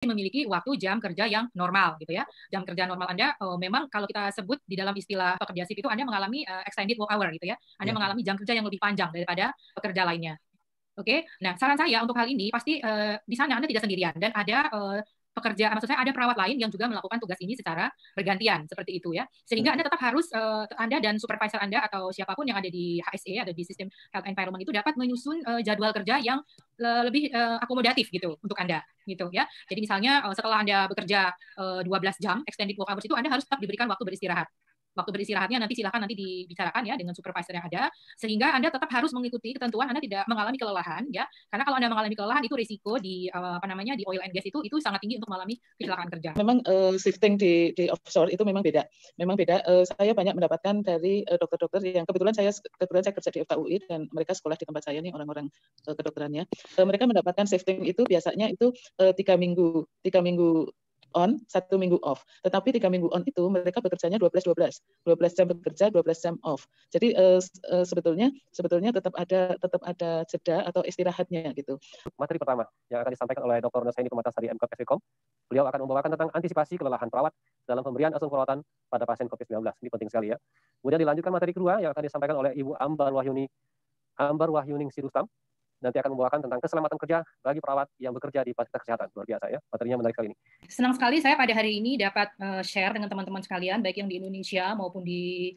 memiliki waktu jam kerja yang normal gitu ya. Jam kerja normal Anda memang kalau kita sebut di dalam istilah pekerja sip itu Anda mengalami extended work hour gitu ya. Anda mengalami jam kerja yang lebih panjang daripada pekerja lainnya. Oke, nah saran saya untuk hal ini pasti di sana Anda tidak sendirian dan ada pekerja, maksud saya ada perawat lain yang juga melakukan tugas ini secara bergantian seperti itu ya. Sehingga Anda tetap harus Anda dan supervisor Anda atau siapapun yang ada di HSE ada di sistem health environment itu dapat menyusun jadwal kerja yang lebih akomodatif gitu untuk Anda gitu ya. Jadi misalnya setelah Anda bekerja 12 jam extended work hours itu Anda harus tetap diberikan waktu beristirahat. Waktu beristirahatnya nanti silakan nanti dibicarakan ya dengan supervisor yang ada sehingga Anda tetap harus mengikuti ketentuan, Anda tidak mengalami kelelahan ya. Karena kalau Anda mengalami kelelahan itu risiko di di oil and gas itu sangat tinggi untuk mengalami kecelakaan kerja. Memang shifting di offshore itu memang beda. Memang beda. Saya banyak mendapatkan dari dokter-dokter yang kebetulan saya kerja di FKUI dan mereka sekolah di tempat saya nih orang-orang kedokterannya. Mereka mendapatkan shifting itu biasanya itu 3 minggu on, 1 minggu off. Tetapi 3 minggu on itu mereka bekerjanya 12 jam bekerja, 12 jam off. Jadi sebetulnya tetap ada jeda atau istirahatnya gitu. Materi pertama yang akan disampaikan oleh Dr. Nursaini Pumatasari MK FECOM. Beliau akan membawakan tentang antisipasi kelelahan perawat dalam pemberian asuhan perawatan pada pasien COVID-19. Ini penting sekali ya. Kemudian dilanjutkan materi kedua yang akan disampaikan oleh Ibu Ambar Wahyuningsi Rustam. Nanti akan membawakan tentang keselamatan kerja bagi perawat yang bekerja di fasilitas kesehatan. Luar biasa ya, materinya menarik kali ini. Senang sekali saya pada hari ini dapat share dengan teman-teman sekalian, baik yang di Indonesia maupun di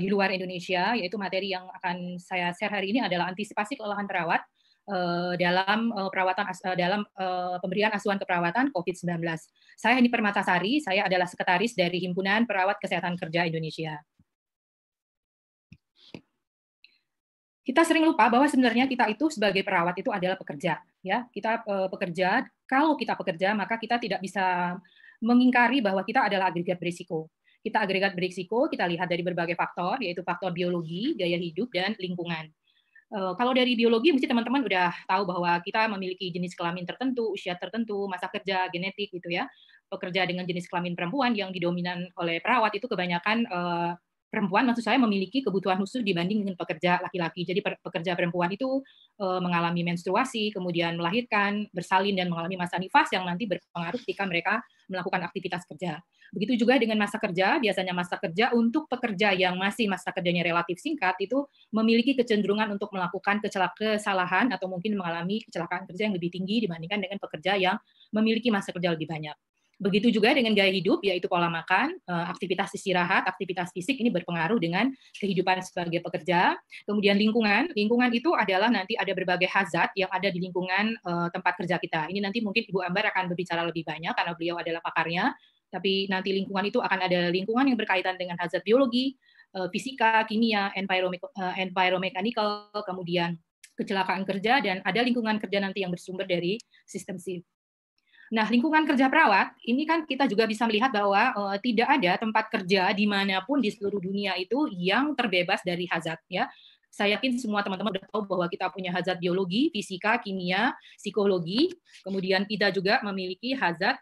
luar Indonesia, yaitu materi yang akan saya share hari ini adalah antisipasi kelelahan perawat dalam pemberian asuhan keperawatan COVID-19. Saya Heni Permatasari, saya adalah sekretaris dari Himpunan Perawat Kesehatan Kerja Indonesia. Kita sering lupa bahwa sebenarnya kita itu sebagai perawat itu adalah pekerja, ya. Kita pekerja, kalau kita pekerja maka kita tidak bisa mengingkari bahwa kita adalah agregat berisiko. Kita agregat berisiko, kita lihat dari berbagai faktor, yaitu faktor biologi, gaya hidup, dan lingkungan. Kalau dari biologi, mesti teman-teman udah tahu bahwa kita memiliki jenis kelamin tertentu, usia tertentu, masa kerja, genetik gitu ya. Pekerja dengan jenis kelamin perempuan yang didominan oleh perawat itu kebanyakan perempuan, maksud saya memiliki kebutuhan khusus dibanding dengan pekerja laki-laki. Jadi pekerja perempuan itu mengalami menstruasi, kemudian melahirkan, bersalin, dan mengalami masa nifas yang nanti berpengaruh ketika mereka melakukan aktivitas kerja. Begitu juga dengan masa kerja, biasanya masa kerja untuk pekerja yang masih masa kerjanya relatif singkat itu memiliki kecenderungan untuk melakukan kesalahan atau mungkin mengalami kecelakaan kerja yang lebih tinggi dibandingkan dengan pekerja yang memiliki masa kerja lebih banyak. Begitu juga dengan gaya hidup, yaitu pola makan, aktivitas istirahat, aktivitas fisik ini berpengaruh dengan kehidupan sebagai pekerja. Kemudian lingkungan itu adalah nanti ada berbagai hazard yang ada di lingkungan tempat kerja kita. Ini nanti mungkin Ibu Ambar akan berbicara lebih banyak karena beliau adalah pakarnya. Tapi nanti lingkungan itu akan ada lingkungan yang berkaitan dengan hazard biologi, fisika, kimia, enviromechanical, kemudian kecelakaan kerja, dan ada lingkungan kerja nanti yang bersumber dari sistem shift. Nah, lingkungan kerja perawat, ini kan kita juga bisa melihat bahwa tidak ada tempat kerja dimanapun di seluruh dunia itu yang terbebas dari hazard. Ya. Saya yakin semua teman-teman sudah tahu bahwa kita punya hazard biologi, fisika, kimia, psikologi, kemudian kita juga memiliki hazard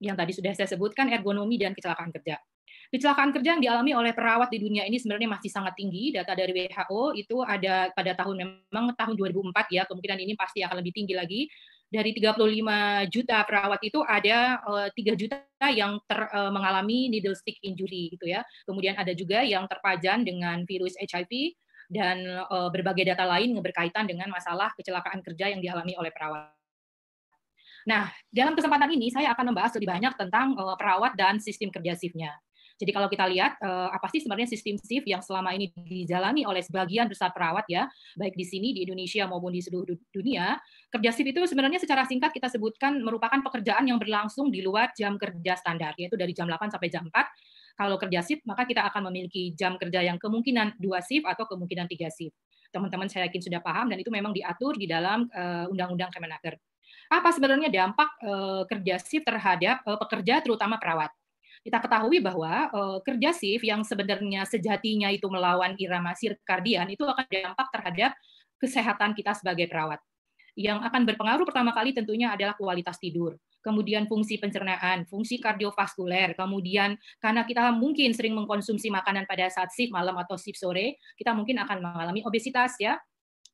yang tadi sudah saya sebutkan, ergonomi dan kecelakaan kerja. Kecelakaan kerja yang dialami oleh perawat di dunia ini sebenarnya masih sangat tinggi. Data dari WHO itu ada pada tahun 2004 ya, kemungkinan ini pasti akan lebih tinggi lagi. Dari 35 juta perawat itu ada 3 juta yang mengalami needle stick injury gitu ya. Kemudian ada juga yang terpajan dengan virus HIV dan berbagai data lain yang berkaitan dengan masalah kecelakaan kerja yang dialami oleh perawat. Nah, dalam kesempatan ini saya akan membahas lebih banyak tentang perawat dan sistem kerja shift-nya. Jadi kalau kita lihat apa sih sebenarnya sistem shift yang selama ini dijalani oleh sebagian besar perawat ya, baik di sini di Indonesia maupun di seluruh dunia, kerja shift itu sebenarnya secara singkat kita sebutkan merupakan pekerjaan yang berlangsung di luar jam kerja standar, yaitu dari jam 8 sampai jam 4. Kalau kerja shift, maka kita akan memiliki jam kerja yang kemungkinan 2 shift atau kemungkinan 3 shift. Teman-teman saya yakin sudah paham dan itu memang diatur di dalam Undang-Undang Kemenaker. Apa sebenarnya dampak kerja shift terhadap pekerja terutama perawat? Kita ketahui bahwa kerja shift yang sebenarnya sejatinya itu melawan irama sirkadian itu akan berdampak terhadap kesehatan kita sebagai perawat. Yang akan berpengaruh pertama kali tentunya adalah kualitas tidur, kemudian fungsi pencernaan, fungsi kardiovaskuler, kemudian karena kita mungkin sering mengkonsumsi makanan pada saat shift malam atau shift sore, kita mungkin akan mengalami obesitas ya.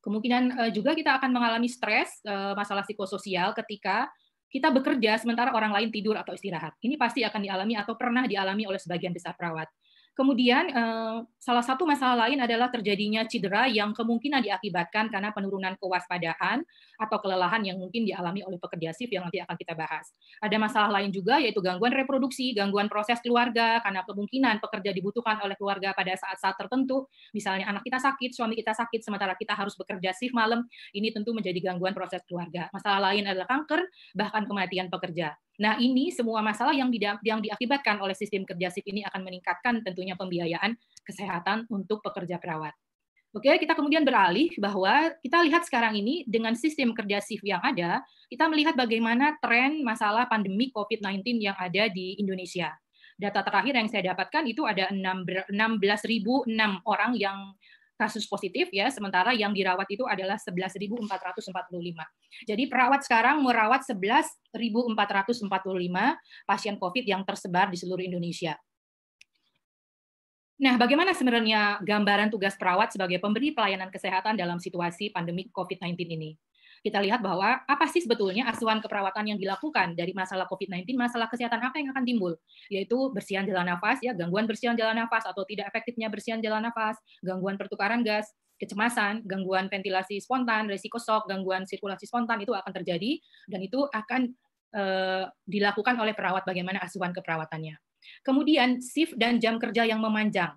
Kemungkinan juga kita akan mengalami stres, masalah psikososial ketika kita bekerja sementara orang lain tidur atau istirahat. Ini pasti akan dialami atau pernah dialami oleh sebagian besar perawat. Kemudian salah satu masalah lain adalah terjadinya cedera yang kemungkinan diakibatkan karena penurunan kewaspadaan atau kelelahan yang mungkin dialami oleh pekerja shift yang nanti akan kita bahas. Ada masalah lain juga yaitu gangguan reproduksi, gangguan proses keluarga karena kemungkinan pekerja dibutuhkan oleh keluarga pada saat-saat tertentu. Misalnya anak kita sakit, suami kita sakit, sementara kita harus bekerja shift malam. Ini tentu menjadi gangguan proses keluarga. Masalah lain adalah kanker, bahkan kematian pekerja. Nah, ini semua masalah yang diakibatkan oleh sistem kerja shift ini akan meningkatkan tentunya pembiayaan kesehatan untuk pekerja perawat. Oke, kita kemudian beralih bahwa kita lihat sekarang ini dengan sistem kerja shift yang ada, kita melihat bagaimana tren masalah pandemi COVID-19 yang ada di Indonesia. Data terakhir yang saya dapatkan itu ada 16.006 orang yang kasus positif ya, sementara yang dirawat itu adalah 11.445. Jadi perawat sekarang merawat 11.445 pasien COVID yang tersebar di seluruh Indonesia. Nah, bagaimana sebenarnya gambaran tugas perawat sebagai pemberi pelayanan kesehatan dalam situasi pandemi COVID-19 ini? Kita lihat bahwa apa sih sebetulnya asuhan keperawatan yang dilakukan dari masalah COVID-19, masalah kesehatan apa yang akan timbul, yaitu bersihan jalan nafas, ya, gangguan bersihan jalan nafas atau tidak efektifnya bersihan jalan nafas, gangguan pertukaran gas, kecemasan, gangguan ventilasi spontan, risiko shock, gangguan sirkulasi spontan itu akan terjadi dan itu akan dilakukan oleh perawat bagaimana asuhan keperawatannya. Kemudian shift dan jam kerja yang memanjang.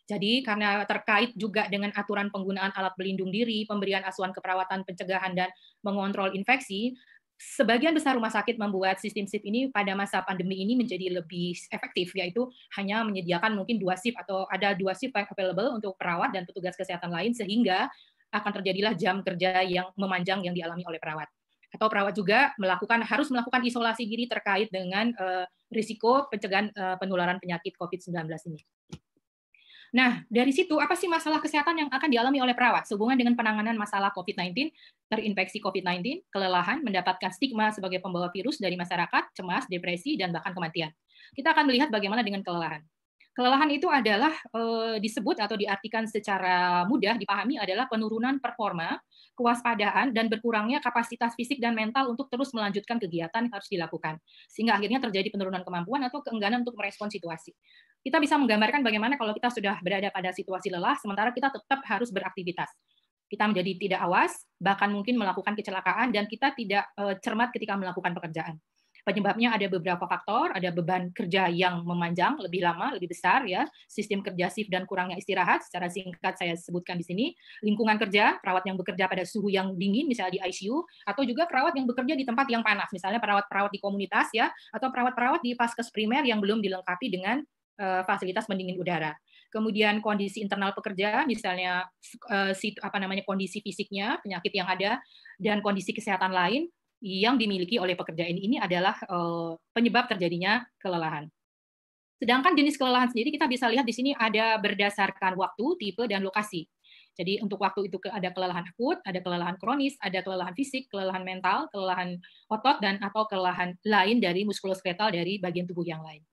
Jadi karena terkait juga dengan aturan penggunaan alat pelindung diri, pemberian asuhan keperawatan, pencegahan dan mengontrol infeksi, sebagian besar rumah sakit membuat sistem shift ini pada masa pandemi ini menjadi lebih efektif, yaitu hanya menyediakan mungkin 2 shift atau ada 2 shift yang available untuk perawat dan petugas kesehatan lain, sehingga akan terjadilah jam kerja yang memanjang yang dialami oleh perawat. Atau perawat juga harus melakukan isolasi diri terkait dengan risiko pencegahan penularan penyakit COVID-19 ini. Nah, dari situ, apa sih masalah kesehatan yang akan dialami oleh perawat sehubungan dengan penanganan masalah COVID-19, terinfeksi COVID-19, kelelahan, mendapatkan stigma sebagai pembawa virus dari masyarakat, cemas, depresi, dan bahkan kematian. Kita akan melihat bagaimana dengan kelelahan. Kelelahan itu adalah disebut atau diartikan secara mudah dipahami adalah penurunan performa, kewaspadaan, dan berkurangnya kapasitas fisik dan mental untuk terus melanjutkan kegiatan yang harus dilakukan. Sehingga akhirnya terjadi penurunan kemampuan atau keengganan untuk merespon situasi. Kita bisa menggambarkan bagaimana kalau kita sudah berada pada situasi lelah, sementara kita tetap harus beraktivitas. Kita menjadi tidak awas, bahkan mungkin melakukan kecelakaan, dan kita tidak cermat ketika melakukan pekerjaan. Penyebabnya ada beberapa faktor, ada beban kerja yang memanjang, lebih lama, lebih besar, ya, sistem kerja shift dan kurangnya istirahat, secara singkat saya sebutkan di sini, lingkungan kerja, perawat yang bekerja pada suhu yang dingin, misalnya di ICU, atau juga perawat yang bekerja di tempat yang panas, misalnya perawat-perawat di komunitas, ya, atau perawat-perawat di vaskes primer yang belum dilengkapi dengan fasilitas pendingin udara. Kemudian kondisi internal pekerja, misalnya kondisi fisiknya, penyakit yang ada, dan kondisi kesehatan lain, yang dimiliki oleh pekerja ini adalah penyebab terjadinya kelelahan. Sedangkan jenis kelelahan sendiri kita bisa lihat di sini ada berdasarkan waktu, tipe, dan lokasi. Jadi untuk waktu itu ada kelelahan akut, ada kelelahan kronis, ada kelelahan fisik, kelelahan mental, kelelahan otot, dan atau kelelahan lain dari muskuloskeletal dari bagian tubuh yang lain.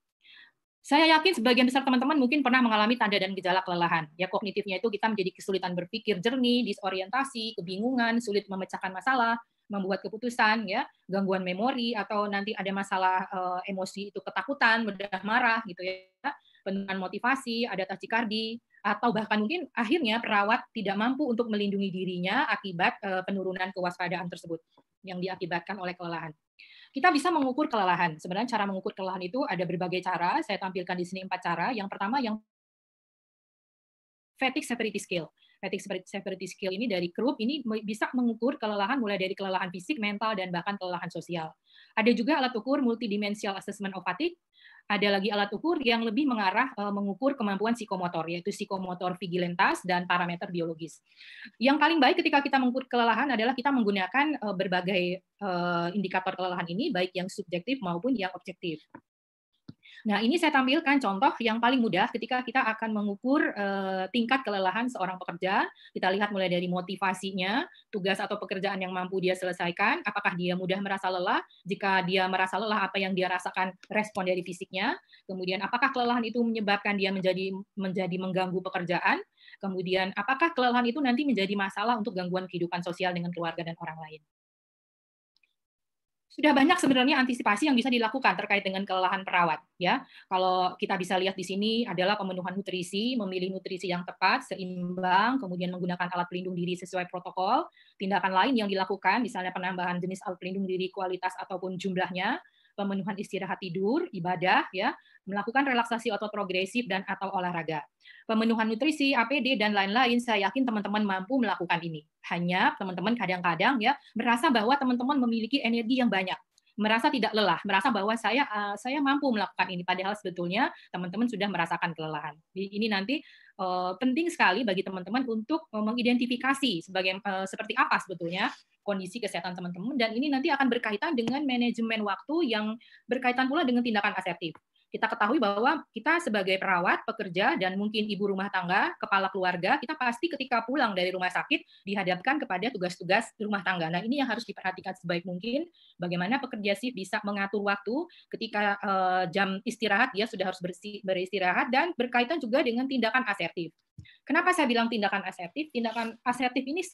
Saya yakin sebagian besar teman-teman mungkin pernah mengalami tanda dan gejala kelelahan. Ya, kognitifnya itu kita menjadi kesulitan berpikir jernih, disorientasi, kebingungan, sulit memecahkan masalah, membuat keputusan, ya, gangguan memori, atau nanti ada masalah emosi itu ketakutan, mudah marah, gitu ya, penurunan motivasi, ada takikardi, atau bahkan mungkin akhirnya perawat tidak mampu untuk melindungi dirinya akibat penurunan kewaspadaan tersebut yang diakibatkan oleh kelelahan. Kita bisa mengukur kelelahan. Sebenarnya cara mengukur kelelahan itu ada berbagai cara. Saya tampilkan di sini 4 cara. Yang pertama yang fatigue severity scale. Fatigue severity scale ini dari Krupp ini bisa mengukur kelelahan mulai dari kelelahan fisik, mental, dan bahkan kelelahan sosial. Ada juga alat ukur multidimensional assessment of fatigue. Ada lagi alat ukur yang lebih mengarah mengukur kemampuan psikomotor, yaitu psikomotor vigilantas dan parameter biologis. Yang paling baik ketika kita mengukur kelelahan adalah kita menggunakan berbagai indikator kelelahan ini, baik yang subjektif maupun yang objektif. Nah, ini saya tampilkan contoh yang paling mudah ketika kita akan mengukur tingkat kelelahan seorang pekerja. Kita lihat mulai dari motivasinya, tugas atau pekerjaan yang mampu dia selesaikan, apakah dia mudah merasa lelah, jika dia merasa lelah, apa yang dia rasakan respon dari fisiknya, kemudian apakah kelelahan itu menyebabkan dia menjadi mengganggu pekerjaan, kemudian apakah kelelahan itu nanti menjadi masalah untuk gangguan kehidupan sosial dengan keluarga dan orang lain. Sudah banyak sebenarnya antisipasi yang bisa dilakukan terkait dengan kelelahan perawat, ya. Kalau kita bisa lihat di sini adalah pemenuhan nutrisi, memilih nutrisi yang tepat, seimbang, kemudian menggunakan alat pelindung diri sesuai protokol. Tindakan lain yang dilakukan, misalnya penambahan jenis alat pelindung diri, kualitas ataupun jumlahnya, pemenuhan istirahat tidur, ibadah, ya, melakukan relaksasi otot progresif dan atau olahraga. Pemenuhan nutrisi, APD, dan lain-lain, saya yakin teman-teman mampu melakukan ini. Hanya teman-teman kadang-kadang ya merasa bahwa teman-teman memiliki energi yang banyak, merasa tidak lelah, merasa bahwa saya mampu melakukan ini, padahal sebetulnya teman-teman sudah merasakan kelelahan. Ini nanti penting sekali bagi teman-teman untuk mengidentifikasi seperti apa sebetulnya kondisi kesehatan teman-teman, dan ini nanti akan berkaitan dengan manajemen waktu yang berkaitan pula dengan tindakan asertif. Kita ketahui bahwa kita sebagai perawat, pekerja, dan mungkin ibu rumah tangga, kepala keluarga, kita pasti ketika pulang dari rumah sakit dihadapkan kepada tugas-tugas rumah tangga. Nah, ini yang harus diperhatikan sebaik mungkin, bagaimana pekerja shift bisa mengatur waktu ketika jam istirahat, dia sudah harus beristirahat, dan berkaitan juga dengan tindakan asertif. Kenapa saya bilang tindakan asertif? Tindakan asertif ini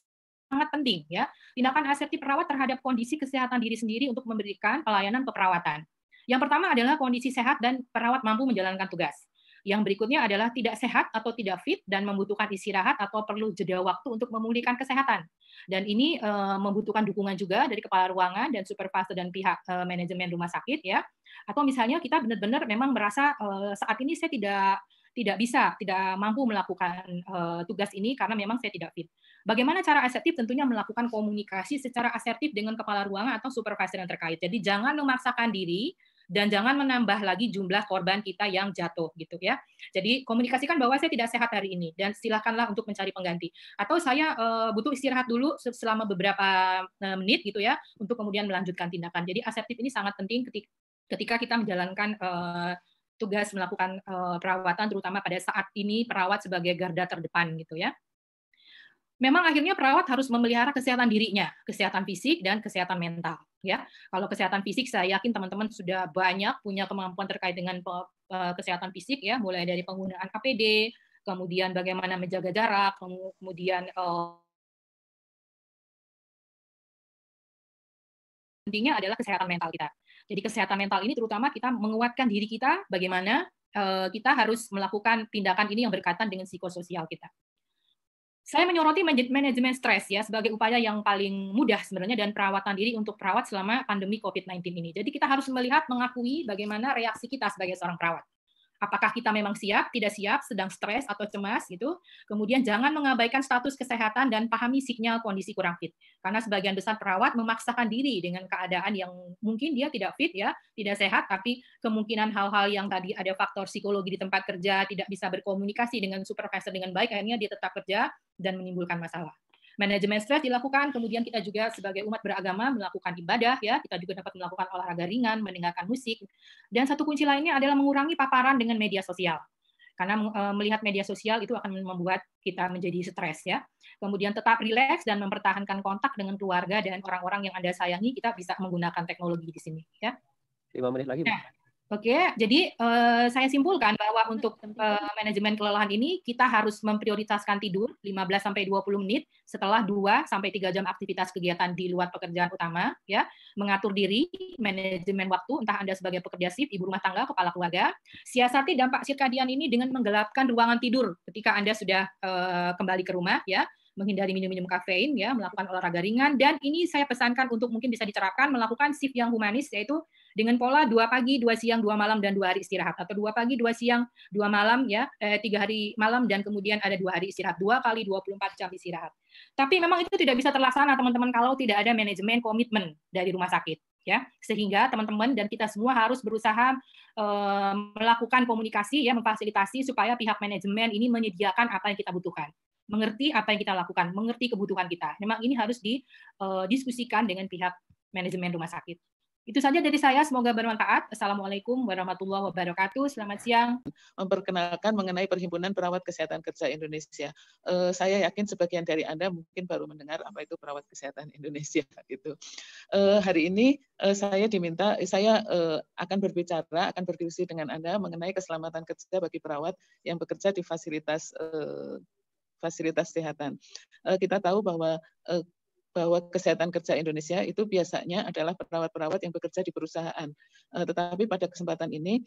sangat penting, ya. Tindakan asertif perawat terhadap kondisi kesehatan diri sendiri untuk memberikan pelayanan keperawatan. Yang pertama adalah kondisi sehat dan perawat mampu menjalankan tugas. Yang berikutnya adalah tidak sehat atau tidak fit dan membutuhkan istirahat atau perlu jeda waktu untuk memulihkan kesehatan. Dan ini membutuhkan dukungan juga dari kepala ruangan dan supervisor dan pihak manajemen rumah sakit, ya. Atau misalnya kita benar-benar memang merasa saat ini saya tidak mampu melakukan tugas ini karena memang saya tidak fit. Bagaimana cara asertif? Tentunya melakukan komunikasi secara asertif dengan kepala ruangan atau supervisor yang terkait. Jadi jangan memaksakan diri dan jangan menambah lagi jumlah korban kita yang jatuh gitu ya. Jadi komunikasikan bahwa saya tidak sehat hari ini dan silakanlah untuk mencari pengganti. Atau saya butuh istirahat dulu selama beberapa menit gitu ya untuk kemudian melanjutkan tindakan. Jadi asertif ini sangat penting ketika kita menjalankan tugas melakukan perawatan, terutama pada saat ini perawat sebagai garda terdepan gitu ya. Memang akhirnya perawat harus memelihara kesehatan dirinya, kesehatan fisik dan kesehatan mental. Ya, kalau kesehatan fisik saya yakin teman-teman sudah banyak punya kemampuan terkait dengan kesehatan fisik ya, mulai dari penggunaan APD, kemudian bagaimana menjaga jarak, kemudian pentingnya adalah kesehatan mental kita. Jadi kesehatan mental ini terutama kita menguatkan diri kita, bagaimana kita harus melakukan tindakan ini yang berkaitan dengan psikososial kita. Saya menyoroti manajemen stres ya sebagai upaya yang paling mudah sebenarnya dan perawatan diri untuk perawat selama pandemi COVID-19 ini. Jadi kita harus melihat, mengakui bagaimana reaksi kita sebagai seorang perawat. Apakah kita memang siap, tidak siap, sedang stres atau cemas gitu. Kemudian jangan mengabaikan status kesehatan dan pahami sinyal kondisi kurang fit. Karena sebagian besar perawat memaksakan diri dengan keadaan yang mungkin dia tidak fit ya, tidak sehat, tapi kemungkinan hal-hal yang tadi ada faktor psikologi di tempat kerja, tidak bisa berkomunikasi dengan supervisor dengan baik, akhirnya dia tetap kerja dan menimbulkan masalah. Manajemen stres dilakukan, kemudian kita juga sebagai umat beragama melakukan ibadah, ya, kita juga dapat melakukan olahraga ringan, mendengarkan musik, dan satu kunci lainnya adalah mengurangi paparan dengan media sosial. Karena melihat media sosial itu akan membuat kita menjadi stres, ya. Kemudian tetap rileks dan mempertahankan kontak dengan keluarga dan orang-orang yang Anda sayangi, kita bisa menggunakan teknologi di sini, ya. 5 menit lagi, Bu. Nah, oke, jadi saya simpulkan bahwa untuk manajemen kelelahan ini kita harus memprioritaskan tidur 15-20 menit setelah 2-3 jam aktivitas kegiatan di luar pekerjaan utama, ya, mengatur diri, manajemen waktu, entah Anda sebagai pekerja shift, ibu rumah tangga, kepala keluarga, siasati dampak sirkadian ini dengan menggelapkan ruangan tidur ketika Anda sudah kembali ke rumah, ya, menghindari minum-minum kafein, ya, melakukan olahraga ringan, dan ini saya pesankan untuk mungkin bisa diterapkan melakukan shift yang humanis, yaitu dengan pola 2 pagi, 2 siang, 2 malam, dan 2 hari istirahat. Atau 2 pagi, 2 siang, 2 malam, ya, 3 hari malam, dan kemudian ada 2 hari istirahat. 2 kali 24 jam istirahat. Tapi memang itu tidak bisa terlaksana, teman-teman, kalau tidak ada manajemen komitmen dari rumah sakit. Ya, sehingga teman-teman dan kita semua harus berusaha melakukan komunikasi, ya, memfasilitasi supaya pihak manajemen ini menyediakan apa yang kita butuhkan. Mengerti apa yang kita lakukan, mengerti kebutuhan kita. Memang ini harus didiskusikan dengan pihak manajemen rumah sakit. Itu saja dari saya, semoga bermanfaat. Assalamualaikum warahmatullahi wabarakatuh. Selamat siang. Memperkenalkan mengenai Perhimpunan Perawat Kesehatan Kerja Indonesia. Saya yakin sebagian dari Anda mungkin baru mendengar apa itu Perawat Kesehatan Indonesia. Gitu. Hari ini saya akan berbicara, akan berdiskusi dengan Anda mengenai keselamatan kerja bagi perawat yang bekerja di fasilitas kesehatan. Kita tahu bahwa bahwa kesehatan kerja Indonesia itu biasanya adalah perawat-perawat yang bekerja di perusahaan. Tetapi pada kesempatan ini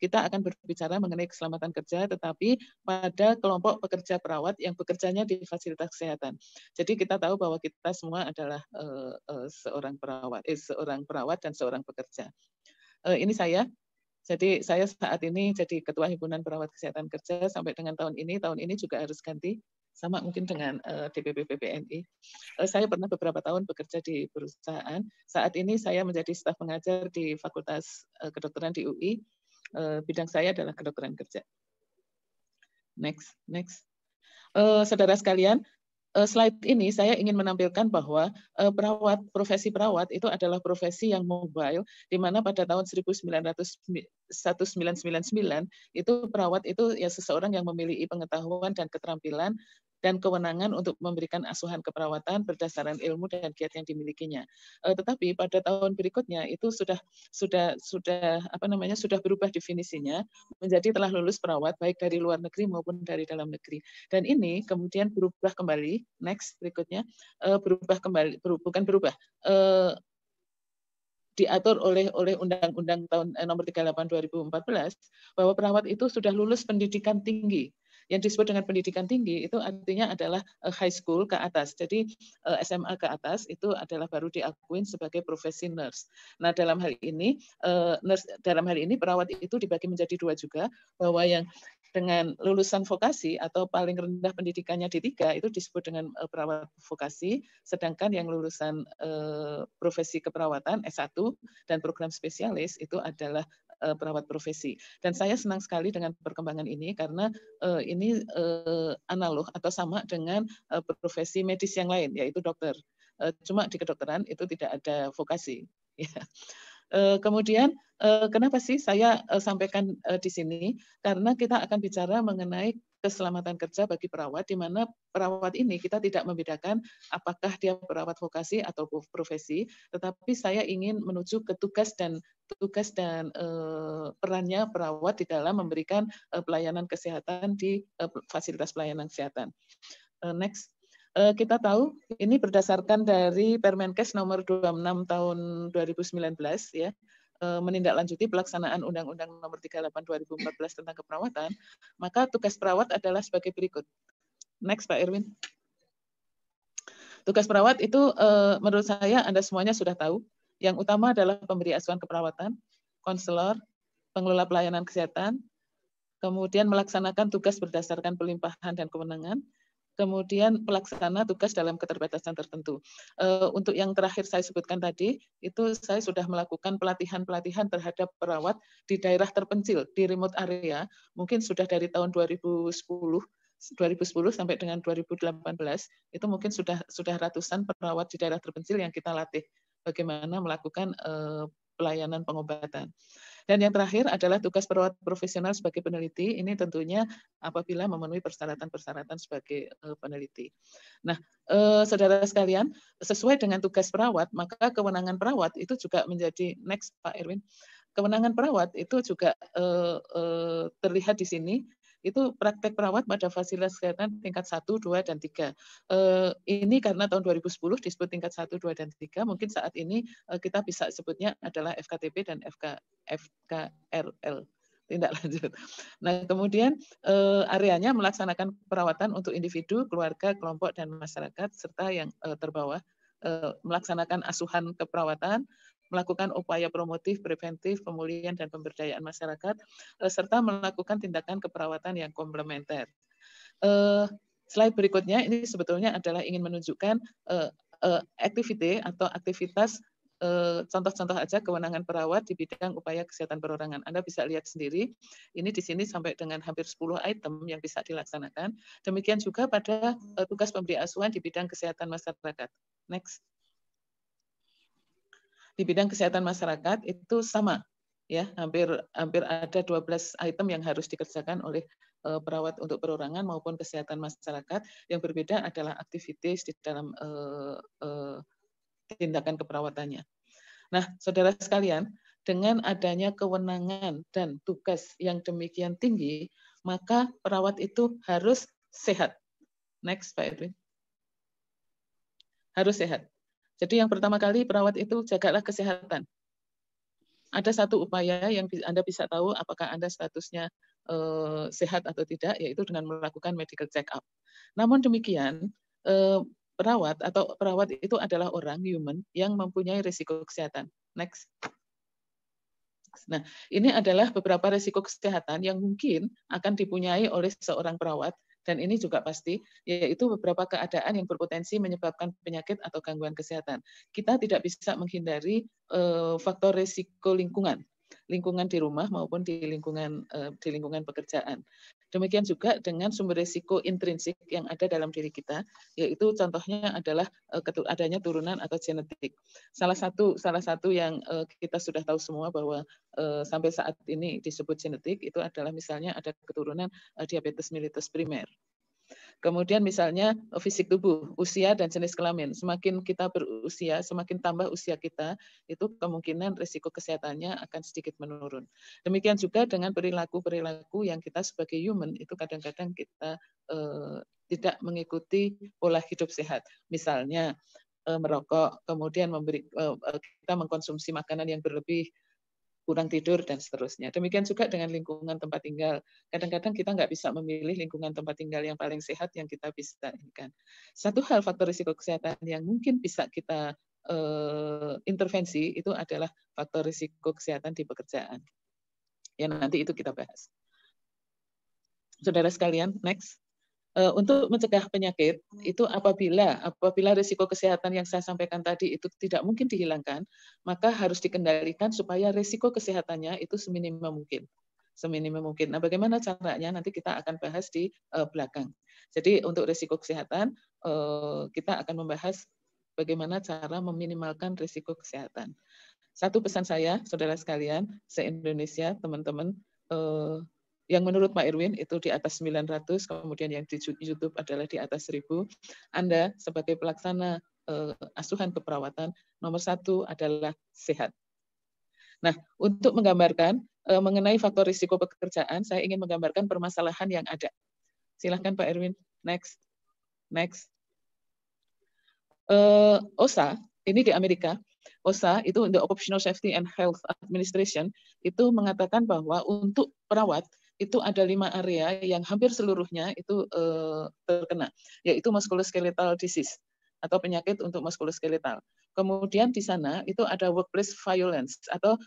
kita akan berbicara mengenai keselamatan kerja, tetapi pada kelompok pekerja perawat yang bekerjanya di fasilitas kesehatan. Jadi kita tahu bahwa kita semua adalah seorang perawat dan seorang pekerja. Ini saya. Jadi saya saat ini jadi Ketua Himpunan Perawat Kesehatan Kerja sampai dengan tahun ini juga harus ganti. Sama mungkin dengan DPP PPNI. Saya pernah beberapa tahun bekerja di perusahaan. Saat ini saya menjadi staf pengajar di Fakultas Kedokteran di UI. Bidang saya adalah kedokteran kerja. Next. Saudara sekalian, slide ini saya ingin menampilkan bahwa profesi perawat itu adalah profesi yang mobile, di mana pada tahun 1999 itu perawat itu ya seseorang yang memiliki pengetahuan dan keterampilan dan kewenangan untuk memberikan asuhan keperawatan berdasarkan ilmu dan kiat yang dimilikinya. Tetapi pada tahun berikutnya itu sudah berubah definisinya menjadi telah lulus perawat baik dari luar negeri maupun dari dalam negeri. Dan ini kemudian berubah kembali, next berikutnya, diatur oleh Undang-Undang tahun nomor 38 2014 bahwa perawat itu sudah lulus pendidikan tinggi. Yang disebut dengan pendidikan tinggi itu artinya adalah high school ke atas. Jadi SMA ke atas itu adalah baru diakuin sebagai profesi nurse. Nah, dalam hal ini perawat itu dibagi menjadi dua juga, bahwa yang dengan lulusan vokasi atau paling rendah pendidikannya D3 itu disebut dengan perawat vokasi, sedangkan yang lulusan profesi keperawatan S1 dan program spesialis itu adalah perawat profesi. Dan saya senang sekali dengan perkembangan ini karena ini analog atau sama dengan profesi medis yang lain, yaitu dokter. Cuma di kedokteran itu tidak ada vokasi. Kemudian kenapa sih saya sampaikan di sini? Karena kita akan bicara mengenai keselamatan kerja bagi perawat, di mana perawat ini kita tidak membedakan apakah dia perawat vokasi atau profesi, tetapi saya ingin menuju ke tugas dan perannya perawat di dalam memberikan pelayanan kesehatan di fasilitas pelayanan kesehatan. Next. Kita tahu ini berdasarkan dari Permenkes nomor 26 tahun 2019 ya, menindaklanjuti pelaksanaan Undang-Undang nomor 38 2014 tentang keperawatan, maka tugas perawat adalah sebagai berikut. Next, Pak Erwin. Tugas perawat itu menurut saya Anda semuanya sudah tahu. Yang utama adalah pemberi asuhan keperawatan, konselor, pengelola pelayanan kesehatan, kemudian melaksanakan tugas berdasarkan pelimpahan dan kewenangan, kemudian pelaksana tugas dalam keterbatasan tertentu. Untuk yang terakhir saya sebutkan tadi, itu saya sudah melakukan pelatihan-pelatihan terhadap perawat di daerah terpencil, di remote area, mungkin sudah dari tahun 2010 sampai dengan 2018, itu mungkin sudah ratusan perawat di daerah terpencil yang kita latih bagaimana melakukan pelayanan pengobatan. Dan yang terakhir adalah tugas perawat profesional sebagai peneliti. Ini tentunya apabila memenuhi persyaratan-persyaratan sebagai peneliti. Nah, saudara sekalian, sesuai dengan tugas perawat, maka kewenangan perawat itu juga menjadi, next Pak Erwin, kewenangan perawat itu juga terlihat di sini. Itu praktek perawat pada fasilitas kesehatan tingkat 1, 2, dan 3. Ini karena tahun 2010 disebut tingkat 1, 2, dan 3. Mungkin saat ini kita bisa sebutnya adalah FKTP dan FKRL. Tindak lanjut. Nah, kemudian areanya melaksanakan perawatan untuk individu, keluarga, kelompok, dan masyarakat, serta yang terbawah, melaksanakan asuhan keperawatan, melakukan upaya promotif, preventif, pemulihan, dan pemberdayaan masyarakat, serta melakukan tindakan keperawatan yang komplementer. Slide berikutnya ini sebetulnya adalah ingin menunjukkan aktivitas contoh-contoh aja kewenangan perawat di bidang upaya kesehatan perorangan. Anda bisa lihat sendiri, ini di sini sampai dengan hampir 10 item yang bisa dilaksanakan. Demikian juga pada tugas pemberi asuhan di bidang kesehatan masyarakat. Next. Di bidang kesehatan masyarakat itu sama, ya, hampir ada 12 item yang harus dikerjakan oleh perawat untuk perorangan maupun kesehatan masyarakat. Yang berbeda adalah aktivitas di dalam tindakan keperawatannya. Nah, saudara sekalian, dengan adanya kewenangan dan tugas yang demikian tinggi, maka perawat itu harus sehat. Next, Pak Edwin. harus sehat. Jadi yang pertama kali perawat itu jagalah kesehatan. Ada satu upaya yang Anda bisa tahu apakah Anda statusnya sehat atau tidak, yaitu dengan melakukan medical check up. Namun demikian, perawat itu adalah orang human yang mempunyai risiko kesehatan. Next. Nah, ini adalah beberapa risiko kesehatan yang mungkin akan dipunyai oleh seorang perawat, dan ini juga pasti, yaitu beberapa keadaan yang berpotensi menyebabkan penyakit atau gangguan kesehatan. Kita tidak bisa menghindari faktor risiko lingkungan di rumah maupun di lingkungan pekerjaan. Demikian juga dengan sumber risiko intrinsik yang ada dalam diri kita, yaitu contohnya adalah adanya turunan atau genetik. Salah satu yang kita sudah tahu semua bahwa sampai saat ini disebut genetik itu adalah misalnya ada keturunan diabetes mellitus primer. Kemudian misalnya fisik tubuh, usia dan jenis kelamin. Semakin kita berusia, semakin tambah usia kita, itu kemungkinan risiko kesehatannya akan sedikit menurun. Demikian juga dengan perilaku-perilaku yang kita sebagai human, itu kadang-kadang kita tidak mengikuti pola hidup sehat. Misalnya merokok, kemudian kita mengkonsumsi makanan yang berlebih, kurang tidur, dan seterusnya. Demikian juga dengan lingkungan tempat tinggal. Kadang-kadang kita nggak bisa memilih lingkungan tempat tinggal yang paling sehat yang kita bisa inginkan. Satu hal faktor risiko kesehatan yang mungkin bisa kita intervensi itu adalah faktor risiko kesehatan di pekerjaan. Ya, nanti itu kita bahas. Saudara sekalian, next. Untuk mencegah penyakit itu apabila risiko kesehatan yang saya sampaikan tadi itu tidak mungkin dihilangkan, maka harus dikendalikan supaya risiko kesehatannya itu seminimum mungkin. Nah, bagaimana caranya nanti kita akan bahas di belakang. Jadi untuk risiko kesehatan kita akan membahas bagaimana cara meminimalkan risiko kesehatan. Satu pesan saya, saudara sekalian, se-Indonesia, teman-teman, yang menurut Pak Irwin itu di atas 900, kemudian yang di YouTube adalah di atas 1000. Anda sebagai pelaksana asuhan keperawatan, nomor 1 adalah sehat. Nah, untuk menggambarkan mengenai faktor risiko pekerjaan, saya ingin menggambarkan permasalahan yang ada. Silahkan Pak Irwin, next. OSHA, ini di Amerika, OSHA itu The Occupational Safety and Health Administration, itu mengatakan bahwa untuk perawat, itu ada 5 area yang hampir seluruhnya itu terkena, yaitu musculoskeletal disease atau penyakit untuk muskuloskeletal. Kemudian di sana itu ada workplace violence atau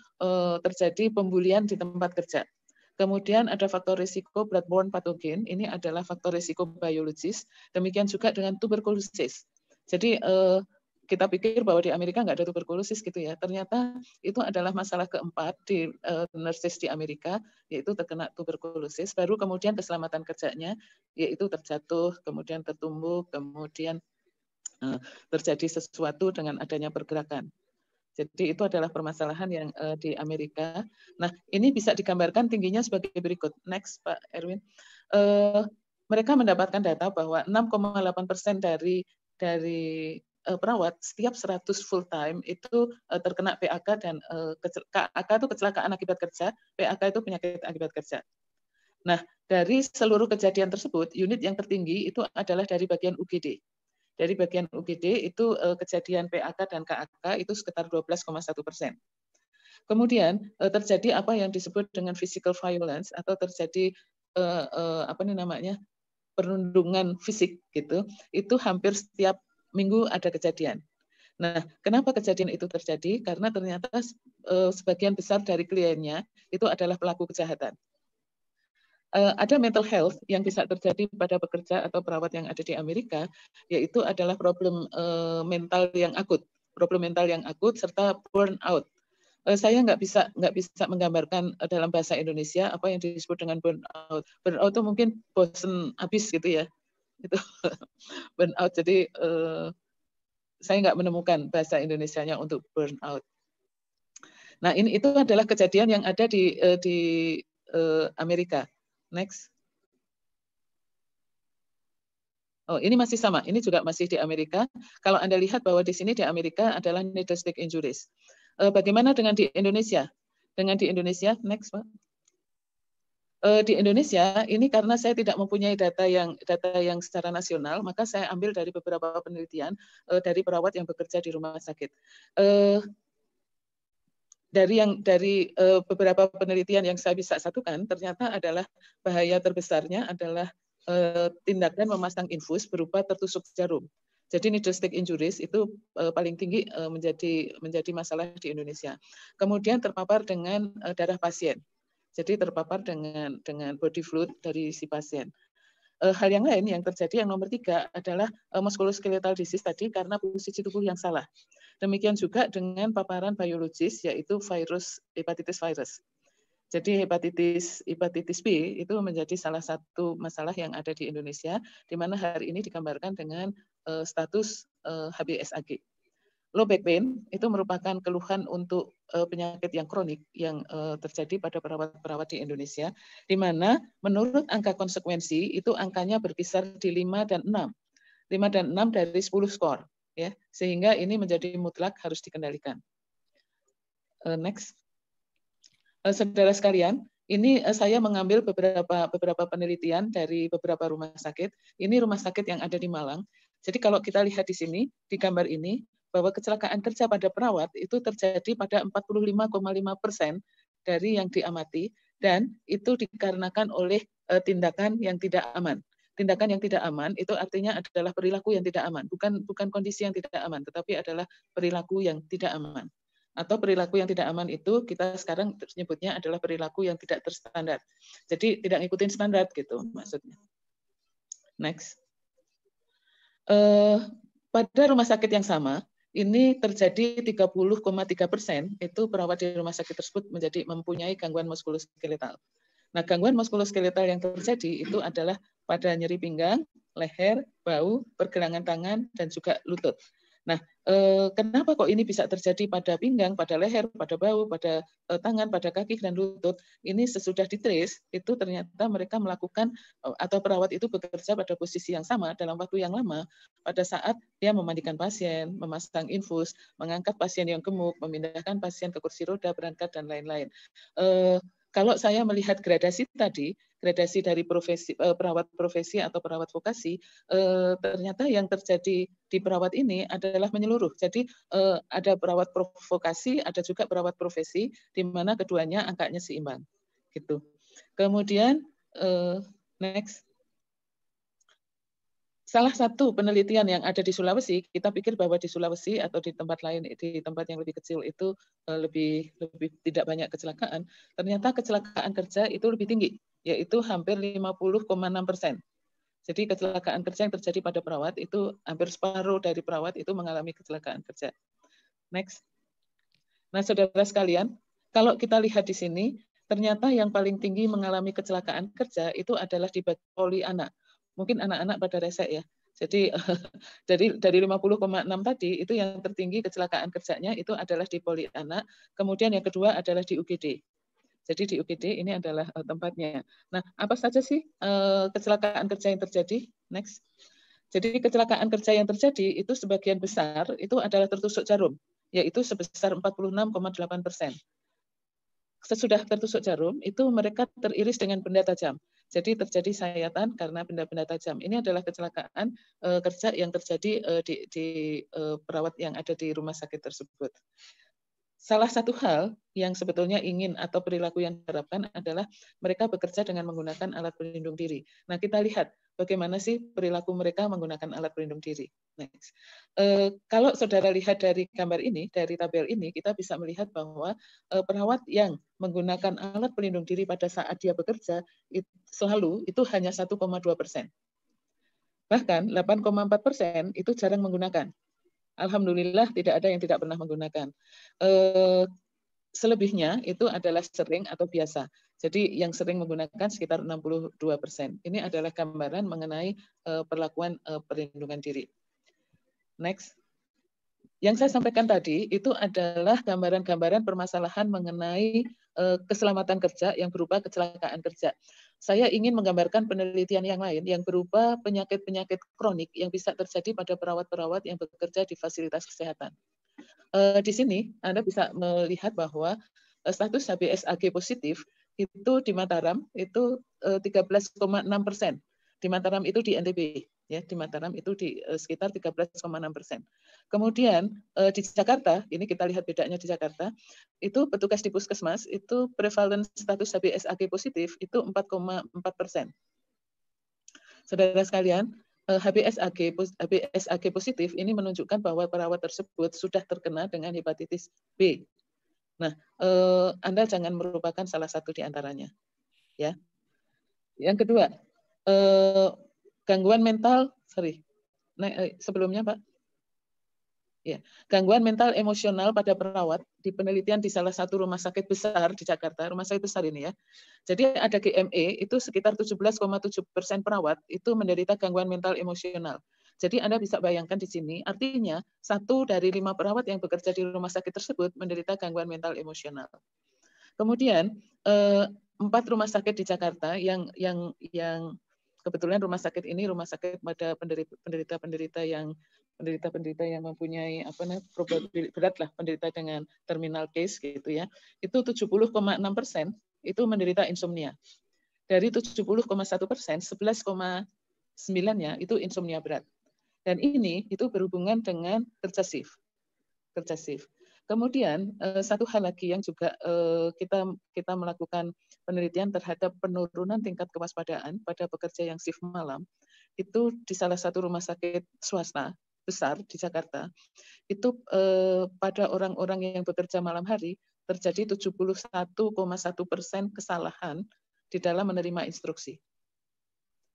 terjadi pembulian di tempat kerja. Kemudian ada faktor risiko bloodborne pathogen, ini adalah faktor risiko biologis. Demikian juga dengan tuberkulosis. Jadi kita pikir bahwa di Amerika nggak ada tuberkulosis gitu ya. Ternyata itu adalah masalah keempat di nurses di Amerika, yaitu terkena tuberkulosis. Baru kemudian keselamatan kerjanya, yaitu terjatuh, kemudian tertumbuk, kemudian terjadi sesuatu dengan adanya pergerakan. Jadi itu adalah permasalahan yang di Amerika. Nah, ini bisa digambarkan tingginya sebagai berikut. Next, Pak Erwin. Mereka mendapatkan data bahwa 6,8% dari perawat setiap 100 full time itu terkena PAK dan KAK itu kecelakaan akibat kerja, PAK itu penyakit akibat kerja. Nah, dari seluruh kejadian tersebut, unit yang tertinggi itu adalah dari bagian UGD. Dari bagian UGD itu kejadian PAK dan KAK itu sekitar 12,1%. Kemudian terjadi apa yang disebut dengan physical violence atau terjadi perundungan fisik gitu. Itu hampir setiap minggu ada kejadian. Nah, kenapa kejadian itu terjadi? Karena ternyata sebagian besar dari kliennya itu adalah pelaku kejahatan. Ada mental health yang bisa terjadi pada pekerja atau perawat yang ada di Amerika, yaitu adalah problem mental yang akut serta burnout. Saya nggak bisa menggambarkan dalam bahasa Indonesia apa yang disebut dengan burnout. Burnout itu mungkin bosen habis gitu ya. Itu burnout. Jadi saya nggak menemukan bahasa Indonesianya untuk burnout. Nah, itu adalah kejadian yang ada di Amerika. Next. Oh, ini masih sama. Ini juga masih di Amerika. Kalau Anda lihat bahwa di sini di Amerika adalah needle stick injuries. Bagaimana dengan di Indonesia? Dengan di Indonesia, next, Pak. Di Indonesia ini karena saya tidak mempunyai data yang secara nasional, maka saya ambil dari beberapa penelitian dari perawat yang bekerja di rumah sakit. Dari beberapa penelitian yang saya bisa satukan, ternyata adalah bahaya terbesarnya adalah tindakan memasang infus berupa tertusuk jarum. Jadi needle stick injuries itu paling tinggi menjadi masalah di Indonesia. Kemudian terpapar dengan darah pasien. Jadi terpapar dengan body fluid dari si pasien. Hal yang lain yang terjadi yang nomor 3 adalah musculoskeletal disease tadi karena posisi tubuh yang salah. Demikian juga dengan paparan biologis yaitu hepatitis virus. Jadi hepatitis B itu menjadi salah satu masalah yang ada di Indonesia, di mana hari ini digambarkan dengan status HBsAg. Low back pain itu merupakan keluhan untuk penyakit yang kronik yang terjadi pada perawat-perawat di Indonesia, di mana menurut angka konsekuensi itu angkanya berkisar di 5 dan 6. 5 dan 6 dari 10 skor, ya, sehingga ini menjadi mutlak harus dikendalikan. Next. Saudara sekalian, ini saya mengambil beberapa penelitian dari beberapa rumah sakit. Ini rumah sakit yang ada di Malang. Jadi kalau kita lihat di sini, di gambar ini, bahwa kecelakaan kerja pada perawat itu terjadi pada 45,5% dari yang diamati, dan itu dikarenakan oleh tindakan yang tidak aman. Tindakan yang tidak aman itu artinya adalah perilaku yang tidak aman, bukan kondisi yang tidak aman, tetapi adalah perilaku yang tidak aman. Atau perilaku yang tidak aman itu kita sekarang menyebutnya adalah perilaku yang tidak terstandar. Jadi tidak ngikutin standar gitu maksudnya. Next. Pada rumah sakit yang sama, ini terjadi 30,3% itu perawat di rumah sakit tersebut mempunyai gangguan muskuloskeletal. Nah, gangguan muskuloskeletal yang terjadi itu adalah pada nyeri pinggang, leher, bahu, pergelangan tangan, dan juga lutut. Nah, kenapa kok ini bisa terjadi pada pinggang, pada leher, pada bahu, pada tangan, pada kaki, dan lutut? Ini sesudah ditrace, itu ternyata mereka melakukan, atau perawat itu bekerja pada posisi yang sama dalam waktu yang lama, pada saat dia memandikan pasien, memasang infus, mengangkat pasien yang gemuk, memindahkan pasien ke kursi roda, berangkat, dan lain-lain. Kalau saya melihat gradasi tadi, gradasi dari profesi perawat profesi atau perawat vokasi, ternyata yang terjadi di perawat ini adalah menyeluruh. Jadi ada perawat vokasi, ada juga perawat profesi, di mana keduanya angkanya seimbang. Gitu. Kemudian next. Salah satu penelitian yang ada di Sulawesi, kita pikir bahwa di Sulawesi atau di tempat lain, di tempat yang lebih kecil itu lebih tidak banyak kecelakaan. Ternyata kecelakaan kerja itu lebih tinggi, yaitu hampir 50,6%. Jadi kecelakaan kerja yang terjadi pada perawat itu hampir separuh dari perawat itu mengalami kecelakaan kerja. Next. Nah, saudara sekalian, kalau kita lihat di sini, ternyata yang paling tinggi mengalami kecelakaan kerja itu adalah di poli anak. Mungkin anak-anak pada resek ya. Jadi dari 50,6 tadi itu yang tertinggi kecelakaan kerjanya itu adalah di poli anak. Kemudian yang kedua adalah di UGD. Jadi di UGD ini adalah tempatnya. Nah, apa saja sih kecelakaan kerja yang terjadi? Next. Jadi kecelakaan kerja yang terjadi itu sebagian besar itu adalah tertusuk jarum, yaitu sebesar 46,8%. Sesudah tertusuk jarum, itu mereka teriris dengan benda tajam. Jadi terjadi sayatan karena benda-benda tajam. Ini adalah kecelakaan kerja yang terjadi di perawat yang ada di rumah sakit tersebut. Salah satu hal yang sebetulnya ingin atau perilaku yang diharapkan adalah mereka bekerja dengan menggunakan alat pelindung diri. Nah, kita lihat bagaimana sih perilaku mereka menggunakan alat pelindung diri. Next. Kalau saudara lihat dari gambar ini, dari tabel ini, kita bisa melihat bahwa perawat yang menggunakan alat pelindung diri pada saat dia bekerja selalu itu hanya 1,2%. Bahkan 8,4% itu jarang menggunakan. Alhamdulillah tidak ada yang tidak pernah menggunakan. Selebihnya itu adalah sering atau biasa. Jadi yang sering menggunakan sekitar 62%. Ini adalah gambaran mengenai perlakuan perlindungan diri. Next. Yang saya sampaikan tadi itu adalah gambaran-gambaran permasalahan mengenai keselamatan kerja yang berupa kecelakaan kerja. Saya ingin menggambarkan penelitian yang lain yang berupa penyakit-penyakit kronik yang bisa terjadi pada perawat-perawat yang bekerja di fasilitas kesehatan. Di sini Anda bisa melihat bahwa status HBsAg positif itu di Mataram itu 13,6%. Di Mataram itu di NTB, ya, di Mataram itu di sekitar 13,6%. Kemudian di Jakarta, ini kita lihat bedanya di Jakarta, itu petugas di puskesmas itu prevalence status HBsAg positif itu 4,4%. Saudara sekalian, HBsAg positif ini menunjukkan bahwa perawat tersebut sudah terkena dengan hepatitis B. Nah, Anda jangan merupakan salah satu di antaranya, ya. Yang kedua, gangguan mental, sebelumnya Pak. Ya, gangguan mental emosional pada perawat di penelitian di salah satu rumah sakit besar di Jakarta, rumah sakit besar ini ya. Jadi ada GME itu sekitar 17,7% perawat itu menderita gangguan mental emosional. Jadi Anda bisa bayangkan di sini, artinya 1 dari 5 perawat yang bekerja di rumah sakit tersebut menderita gangguan mental emosional. Kemudian 4 rumah sakit di Jakarta yang kebetulan rumah sakit ini rumah sakit pada penderita-penderita yang mempunyai probabilitas berat lah, penderita dengan terminal case gitu ya. Itu 70,6% itu menderita insomnia. Dari 70,1%, 11,9-nya itu insomnia berat. Dan ini itu berhubungan dengan kerja shift. Kemudian satu hal lagi yang juga kita melakukan penelitian terhadap penurunan tingkat kewaspadaan pada pekerja yang shift malam itu di salah satu rumah sakit swasta besar di Jakarta itu pada orang-orang yang bekerja malam hari terjadi 71,1% kesalahan di dalam menerima instruksi.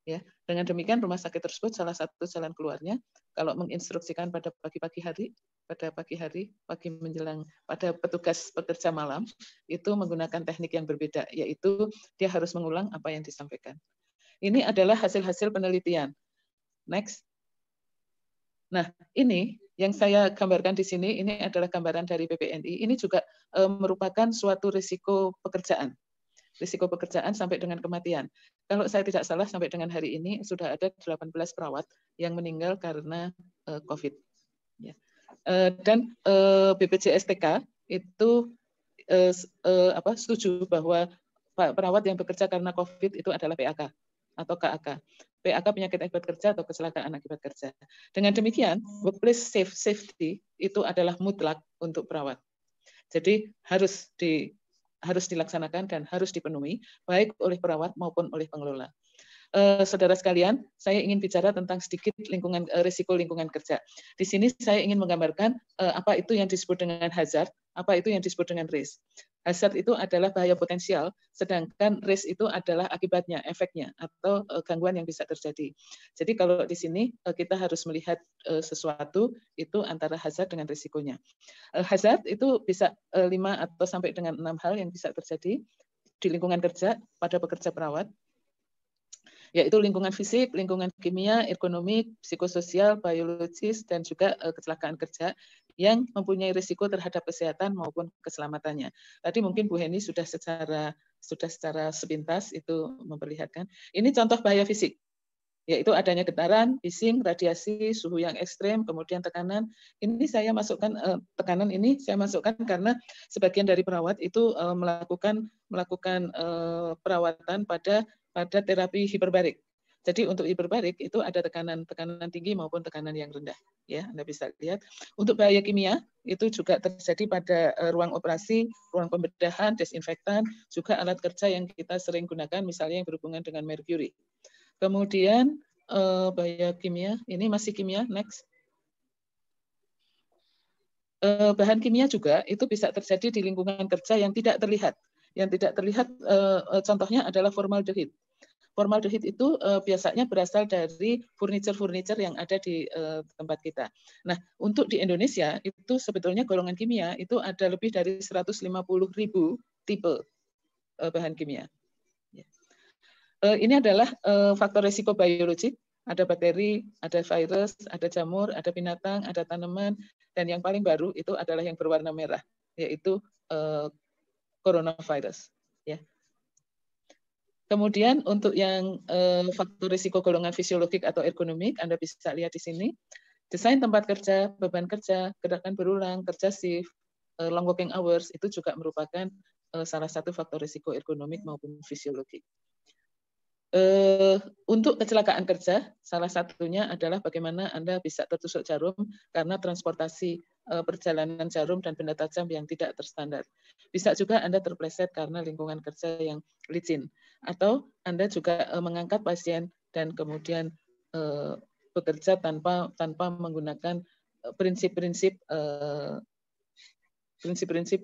Ya, dengan demikian rumah sakit tersebut salah satu jalan keluarnya kalau menginstruksikan pada pagi menjelang pada petugas pekerja malam itu menggunakan teknik yang berbeda, yaitu dia harus mengulang apa yang disampaikan. Ini adalah hasil-hasil penelitian. Next. Nah, ini yang saya gambarkan di sini, ini adalah gambaran dari PPNI. Ini juga merupakan suatu risiko pekerjaan. Risiko pekerjaan sampai dengan kematian. Kalau saya tidak salah, sampai dengan hari ini sudah ada 18 perawat yang meninggal karena COVID. Ya. Dan BPJS-TK itu setuju bahwa perawat yang bekerja karena COVID itu adalah PAK atau KAK. PAK penyakit akibat kerja atau kecelakaan akibat kerja. Dengan demikian, workplace safety itu adalah mutlak untuk perawat. Jadi harus dilaksanakan dan harus dipenuhi baik oleh perawat maupun oleh pengelola. Saudara sekalian, saya ingin bicara tentang sedikit risiko lingkungan kerja. Di sini saya ingin menggambarkan apa itu yang disebut dengan hazard, apa itu yang disebut dengan risk. Hazard itu adalah bahaya potensial, sedangkan risk itu adalah akibatnya, efeknya, atau gangguan yang bisa terjadi. Jadi kalau di sini kita harus melihat sesuatu itu antara hazard dengan risikonya. Hazard itu bisa 5 atau sampai dengan 6 hal yang bisa terjadi di lingkungan kerja pada pekerja perawat, yaitu lingkungan fisik, lingkungan kimia, ergonomik, psikososial, biologis, dan juga kecelakaan kerja yang mempunyai risiko terhadap kesehatan maupun keselamatannya. Tadi mungkin Bu Heni sudah secara sepintas itu memperlihatkan. Ini contoh bahaya fisik, yaitu adanya getaran, bising, radiasi, suhu yang ekstrem, kemudian tekanan. Ini saya masukkan tekanan ini saya masukkan karena sebagian dari perawat itu melakukan perawatan pada terapi hiperbarik. Jadi untuk hiperbarik itu ada tekanan tinggi maupun tekanan yang rendah. Ya, Anda bisa lihat. Untuk bahaya kimia itu juga terjadi pada ruang operasi, ruang pembedahan, desinfektan, juga alat kerja yang kita sering gunakan, misalnya yang berhubungan dengan merkuri. Kemudian bahaya kimia, ini masih kimia, next. Bahan kimia juga itu bisa terjadi di lingkungan kerja yang tidak terlihat. Yang tidak terlihat contohnya adalah formaldehid. Formaldehid itu biasanya berasal dari furniture yang ada di tempat kita. Nah, untuk di Indonesia itu sebetulnya golongan kimia itu ada lebih dari 150.000 tipe bahan kimia. Ini adalah faktor risiko biologik. Ada bakteri, ada virus, ada jamur, ada binatang, ada tanaman, dan yang paling baru itu adalah yang berwarna merah, yaitu coronavirus. Ya. Kemudian untuk yang faktor risiko golongan fisiologik atau ergonomik, Anda bisa lihat di sini. Desain tempat kerja, beban kerja, gerakan berulang, kerja shift, long working hours, itu juga merupakan salah satu faktor risiko ergonomik maupun fisiologik. Untuk kecelakaan kerja, salah satunya adalah bagaimana Anda bisa tertusuk jarum karena transportasi perjalanan jarum dan benda tajam yang tidak terstandar. Bisa juga Anda terpleset karena lingkungan kerja yang licin. Atau Anda juga mengangkat pasien dan kemudian bekerja tanpa menggunakan prinsip-prinsip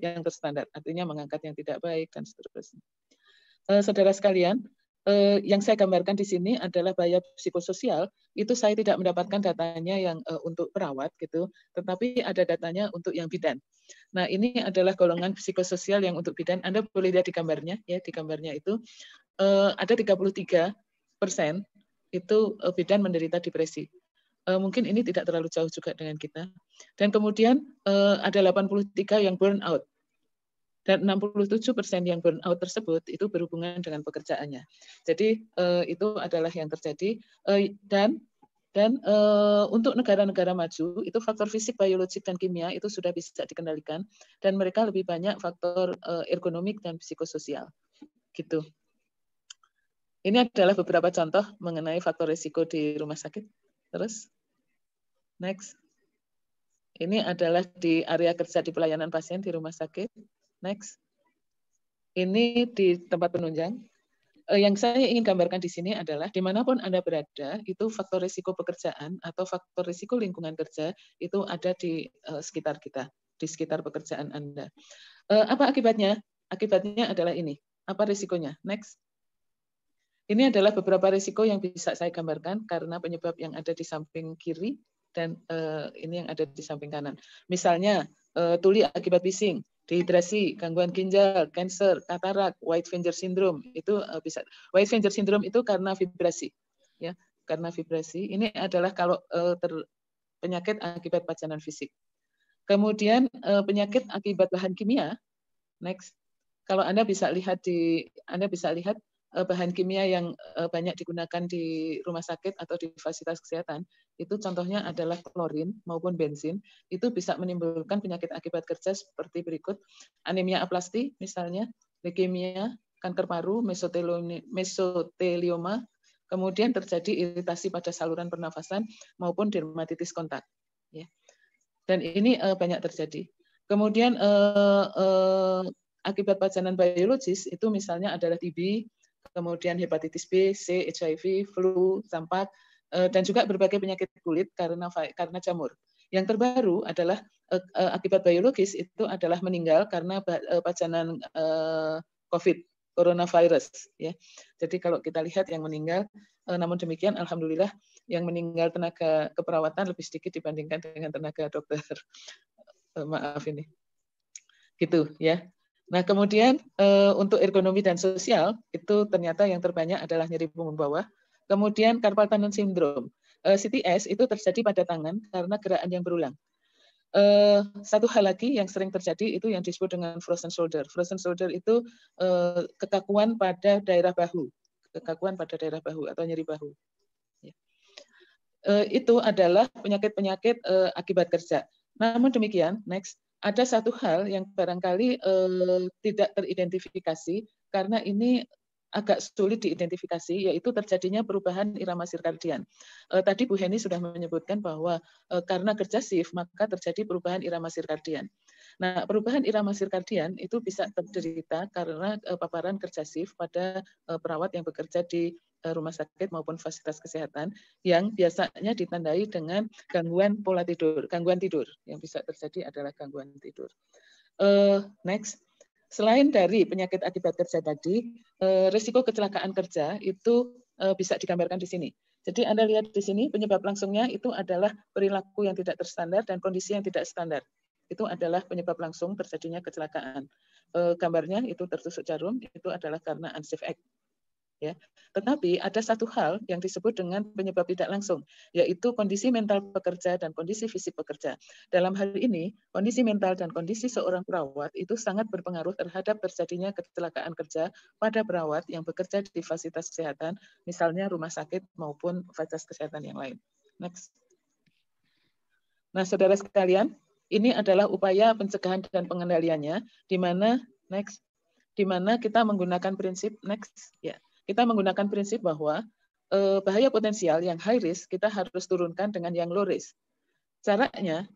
yang terstandar, artinya mengangkat yang tidak baik dan seterusnya. Saudara sekalian, yang saya gambarkan di sini adalah bahaya psikososial. Itu saya tidak mendapatkan datanya yang untuk perawat gitu, tetapi ada datanya untuk yang bidan. Nah, ini adalah golongan psikososial yang untuk bidan. Anda boleh lihat di gambarnya, ya, di gambarnya itu ada 33% itu bidan menderita depresi. Mungkin ini tidak terlalu jauh juga dengan kita. Dan kemudian ada 83 yang burnout. Dan 67% yang burnout tersebut itu berhubungan dengan pekerjaannya. Jadi itu adalah yang terjadi. Dan untuk negara-negara maju itu faktor fisik, biologik, dan kimia itu sudah bisa dikendalikan. Dan mereka lebih banyak faktor ergonomik dan psikososial. Gitu. Ini adalah beberapa contoh mengenai faktor risiko di rumah sakit. Terus, next. Ini adalah di area kerja di pelayanan pasien di rumah sakit. Next. Ini di tempat penunjang. Yang saya ingin gambarkan di sini adalah dimanapun Anda berada, itu faktor risiko pekerjaan atau faktor risiko lingkungan kerja itu ada di sekitar kita, di sekitar pekerjaan Anda. Apa akibatnya? Akibatnya adalah ini. Apa risikonya? Next. Ini adalah beberapa risiko yang bisa saya gambarkan karena penyebab yang ada di samping kiri dan ini yang ada di samping kanan. Misalnya, tuli akibat bising, dehidrasi, gangguan ginjal, kanker, katarak, white finger syndrome itu bisa. White finger syndrome itu karena vibrasi, ya, karena vibrasi. Ini adalah kalau penyakit akibat pajanan fisik. Kemudian penyakit akibat bahan kimia. Next. Kalau Anda bisa lihat bahan kimia yang banyak digunakan di rumah sakit atau di fasilitas kesehatan, itu contohnya adalah klorin maupun bensin, itu bisa menimbulkan penyakit akibat kerja seperti berikut: anemia aplasti misalnya, leukemia, kanker paru, mesotelioma, kemudian terjadi iritasi pada saluran pernafasan maupun dermatitis kontak. Ya. Dan ini banyak terjadi. Kemudian akibat pajanan biologis itu misalnya adalah TB, kemudian hepatitis B, C, HIV, flu, campak, dan juga berbagai penyakit kulit karena jamur. Yang terbaru adalah akibat biologis itu adalah meninggal karena pajanan COVID, coronavirus. Ya. Jadi kalau kita lihat yang meninggal, namun demikian alhamdulillah yang meninggal tenaga keperawatan lebih sedikit dibandingkan dengan tenaga dokter. Maaf ini. Gitu ya. Nah, kemudian untuk ergonomi dan sosial, itu ternyata yang terbanyak adalah nyeri punggung bawah. Kemudian carpal tunnel syndrome. CTS itu terjadi pada tangan karena gerakan yang berulang. Satu hal lagi yang sering terjadi itu yang disebut dengan frozen shoulder. Frozen shoulder itu kekakuan pada daerah bahu. Kekakuan pada daerah bahu atau nyeri bahu. Itu adalah penyakit-penyakit akibat kerja. Namun demikian, next. Ada satu hal yang barangkali tidak teridentifikasi karena ini agak sulit diidentifikasi, yaitu terjadinya perubahan irama sirkadian. Tadi Bu Heni sudah menyebutkan bahwa karena kerja shift maka terjadi perubahan irama sirkadian. Nah, perubahan irama sirkadian itu bisa terderita karena paparan kerja shift pada perawat yang bekerja di rumah sakit maupun fasilitas kesehatan yang biasanya ditandai dengan gangguan pola tidur, gangguan tidur. Yang bisa terjadi adalah gangguan tidur. Next. Selain dari penyakit akibat kerja tadi, risiko kecelakaan kerja itu bisa digambarkan di sini. Jadi Anda lihat di sini penyebab langsungnya itu adalah perilaku yang tidak terstandar dan kondisi yang tidak standar. Itu adalah penyebab langsung terjadinya kecelakaan. Gambarnya itu tertusuk jarum, itu adalah karena unsafe act. Ya. Tetapi ada satu hal yang disebut dengan penyebab tidak langsung, yaitu kondisi mental pekerja dan kondisi fisik pekerja. Dalam hal ini, kondisi mental dan kondisi seorang perawat itu sangat berpengaruh terhadap terjadinya kecelakaan kerja pada perawat yang bekerja di fasilitas kesehatan, misalnya rumah sakit maupun fasilitas kesehatan yang lain. Next. Nah, saudara sekalian, ini adalah upaya pencegahan dan pengendaliannya, di mana next. di mana kita menggunakan prinsip kita menggunakan prinsip bahwa bahaya potensial yang high risk kita harus turunkan dengan yang low risk. Caranya,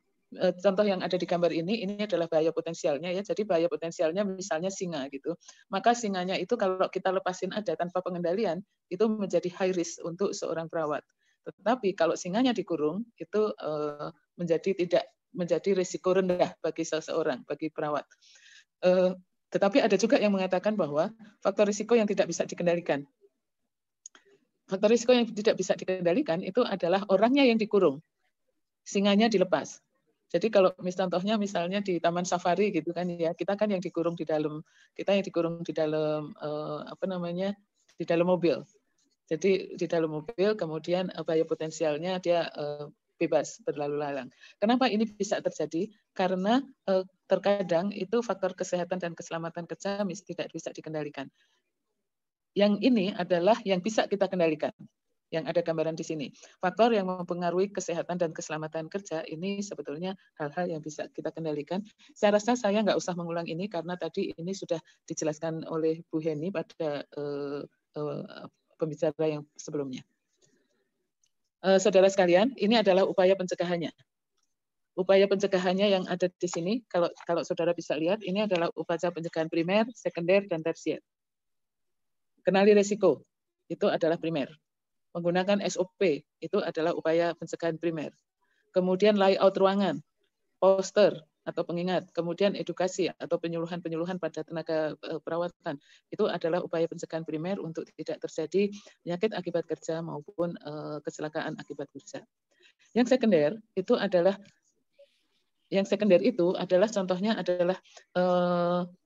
contoh yang ada di gambar ini adalah bahaya potensialnya ya. Jadi bahaya potensialnya misalnya singa gitu. Maka singanya itu kalau kita lepasin aja tanpa pengendalian, itu menjadi high risk untuk seorang perawat. Tetapi kalau singanya dikurung, itu tidak menjadi risiko rendah bagi seseorang, bagi perawat. Tetapi ada juga yang mengatakan bahwa faktor risiko yang tidak bisa dikendalikan. Faktor risiko yang tidak bisa dikendalikan itu adalah orangnya yang dikurung, singanya dilepas. Jadi kalau contohnya misalnya di taman safari gitu kan ya, kita kan yang dikurung di dalam, di dalam mobil. Jadi di dalam mobil kemudian bahaya potensialnya dia bebas berlalu lalang. Kenapa ini bisa terjadi? Karena terkadang itu faktor kesehatan dan keselamatan kerja tidak bisa dikendalikan. Yang ini adalah yang bisa kita kendalikan. Yang ada gambaran di sini. Faktor yang mempengaruhi kesehatan dan keselamatan kerja ini sebetulnya hal-hal yang bisa kita kendalikan. Saya rasa saya nggak usah mengulang ini karena tadi ini sudah dijelaskan oleh Bu Heni pada pembicara yang sebelumnya. Saudara sekalian, ini adalah upaya pencegahannya. Upaya pencegahannya yang ada di sini, kalau saudara bisa lihat, ini adalah upaya pencegahan primer, sekunder, dan tersier. Kenali risiko, itu adalah primer. Menggunakan SOP, itu adalah upaya pencegahan primer. Kemudian layout ruangan, poster atau pengingat, kemudian edukasi atau penyuluhan-penyuluhan pada tenaga perawatan, itu adalah upaya pencegahan primer untuk tidak terjadi penyakit akibat kerja maupun kecelakaan akibat kerja. Yang sekunder itu adalah contohnya adalah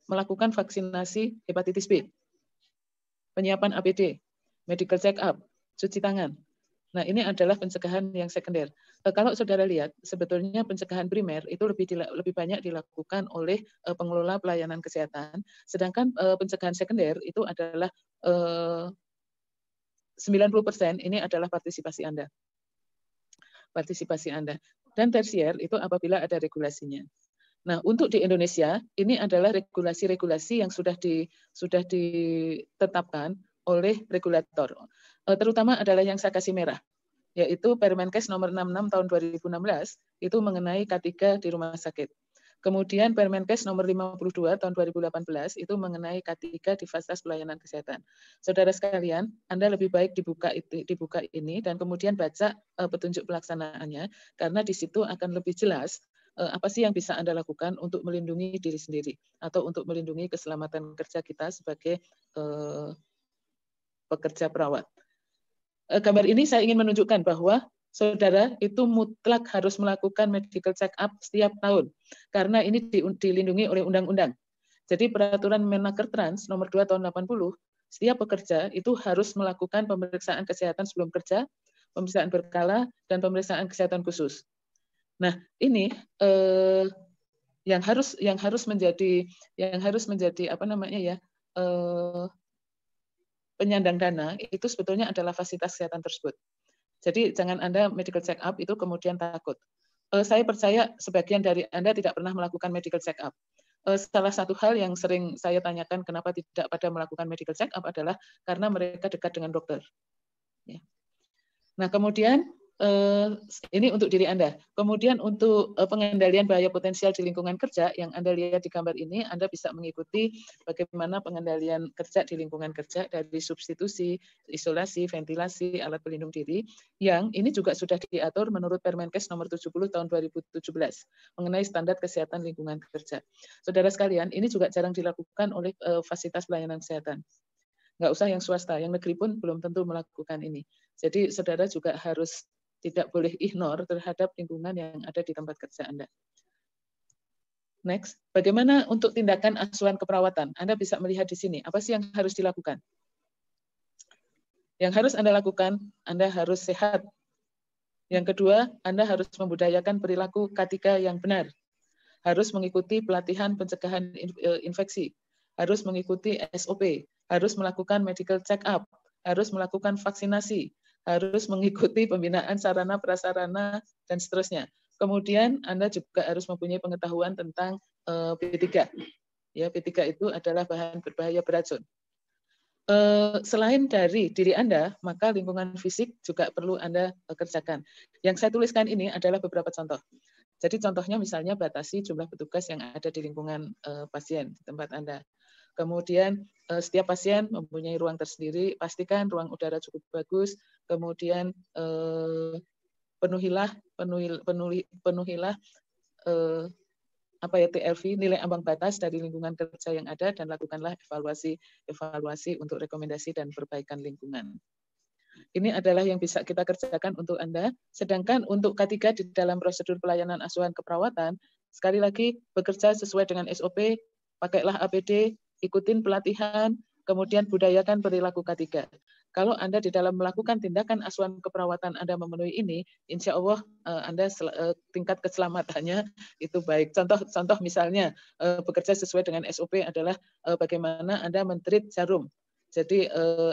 melakukan vaksinasi hepatitis B, penyiapan APD, medical check up, cuci tangan. Nah, ini adalah pencegahan yang sekunder. Kalau saudara lihat, sebetulnya pencegahan primer itu lebih banyak dilakukan oleh pengelola pelayanan kesehatan, sedangkan pencegahan sekunder itu adalah 90% ini adalah partisipasi Anda. Partisipasi Anda. Dan tersier itu apabila ada regulasinya. Nah, untuk di Indonesia, ini adalah regulasi-regulasi yang sudah ditetapkan oleh regulator. Terutama adalah yang saya kasih merah, yaitu Permenkes nomor 66 tahun 2016 itu mengenai K3 di rumah sakit. Kemudian Permenkes nomor 52 tahun 2018 itu mengenai K3 di fasilitas pelayanan kesehatan. Saudara sekalian, Anda lebih baik dibuka ini dan kemudian baca petunjuk pelaksanaannya, karena di situ akan lebih jelas apa sih yang bisa Anda lakukan untuk melindungi diri sendiri atau untuk melindungi keselamatan kerja kita sebagai pekerja perawat. Gambar ini saya ingin menunjukkan bahwa saudara itu mutlak harus melakukan medical check up setiap tahun, karena ini dilindungi oleh undang-undang. Jadi peraturan Menaker Trans nomor 2 tahun 80, setiap pekerja itu harus melakukan pemeriksaan kesehatan sebelum kerja, pemeriksaan berkala, dan pemeriksaan kesehatan khusus. Nah, ini yang harus menjadi penyandang dana itu sebetulnya adalah fasilitas kesehatan tersebut. Jadi jangan Anda medical check up itu kemudian takut. Saya percaya sebagian dari Anda tidak pernah melakukan medical check up. Salah satu hal yang sering saya tanyakan kenapa tidak pada melakukan medical check up adalah karena mereka dekat dengan dokter. Nah, kemudian ini untuk diri Anda. Kemudian untuk pengendalian bahaya potensial di lingkungan kerja yang Anda lihat di gambar ini, Anda bisa mengikuti bagaimana pengendalian kerja di lingkungan kerja dari substitusi, isolasi, ventilasi, alat pelindung diri, yang ini juga sudah diatur menurut Permenkes nomor 70 tahun 2017 mengenai standar kesehatan lingkungan kerja. Saudara sekalian, ini juga jarang dilakukan oleh fasilitas pelayanan kesehatan. Nggak usah yang swasta, yang negeri pun belum tentu melakukan ini. Jadi saudara juga harus tidak boleh ignore terhadap lingkungan yang ada di tempat kerja Anda. Next, bagaimana untuk tindakan asuhan keperawatan? Anda bisa melihat di sini, apa sih yang harus dilakukan? Yang harus Anda lakukan, Anda harus sehat. Yang kedua, Anda harus membudayakan perilaku K3 yang benar. Harus mengikuti pelatihan pencegahan infeksi. Harus mengikuti SOP. Harus melakukan medical check up. Harus melakukan vaksinasi. Harus mengikuti pembinaan sarana prasarana dan seterusnya. Kemudian Anda juga harus mempunyai pengetahuan tentang P3. Ya, P3 itu adalah bahan berbahaya beracun. Selain dari diri Anda, maka lingkungan fisik juga perlu Anda kerjakan. Yang saya tuliskan ini adalah beberapa contoh. Jadi contohnya misalnya batasi jumlah petugas yang ada di lingkungan pasien di tempat Anda. Kemudian setiap pasien mempunyai ruang tersendiri, pastikan ruang udara cukup bagus. Kemudian penuhilah TLV, nilai ambang batas dari lingkungan kerja yang ada, dan lakukanlah evaluasi untuk rekomendasi dan perbaikan lingkungan. Ini adalah yang bisa kita kerjakan untuk Anda. Sedangkan untuk K3 di dalam prosedur pelayanan asuhan keperawatan, sekali lagi bekerja sesuai dengan SOP, pakailah APD, ikutin pelatihan, kemudian budayakan perilaku K3. Kalau Anda di dalam melakukan tindakan asuhan keperawatan Anda memenuhi ini, insya Allah Anda tingkat keselamatannya itu baik. Contoh misalnya bekerja sesuai dengan SOP adalah bagaimana Anda men-treat jarum. Jadi